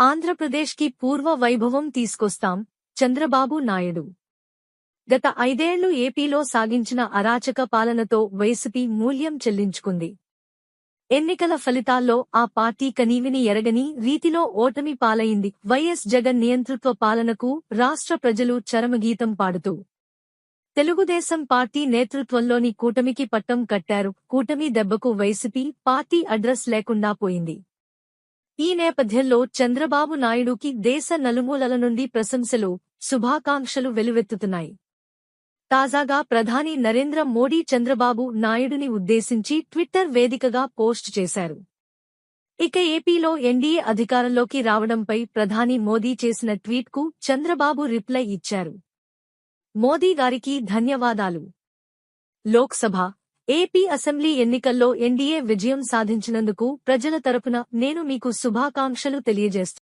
ఆంధ్రప్రదేశ్కి పూర్వ వైభవం తీసుకొస్తాం చంద్రబాబు నాయుడు. గత 5 ఏళ్లు ఏపీలో సాగించిన అరాచక పాలనతో వైసీపీ మూల్యం చెల్లించుకుంది. ఎన్నికల ఫలితాల్లో ఆ పార్టీ కనీవిని ఎరగని రీతిలో ఓటమి పాలైంది. వైఎస్ జగన్ నియంతృత్వ పాలనకు రాష్ట్ర ప్రజలు చరమగీతం పాడుతూ తెలుగుదేశం పార్టీ నేతృత్వంలోని కూటమికి పట్టం కట్టారు. కూటమి దెబ్బకు వైసీపీ పార్టీ అడ్రస్ లేకుండా పోయింది. ఈ నేపథ్యంలో చంద్రబాబు నాయుడుకి దేశ నలుమూలల నుండి ప్రశంసలు, శుభాకాంక్షలు వెలువెత్తుతున్నాయి. తాజాగా ప్రధాని నరేంద్ర మోడీ చంద్రబాబు నాయుడుని ఉద్దేశించి ట్విట్టర్ వేదికగా పోస్ట్ చేశారు. ఇక ఏపీలో ఎన్డీఏ అధికారంలోకి రావడంపై ప్రధాని మోదీ చేసిన ట్వీట్కు చంద్రబాబు రిప్లై ఇచ్చారు. మోదీ గారికి ధన్యవాదాలు. లోక్సభ, ఏపీ అసెంబ్లీ ఎన్నికల్లో ఎన్డీఏ విజయం సాధించినందుకు ప్రజల తరపున నేను మీకు శుభాకాంక్షలు తెలియజేస్తున్నాను.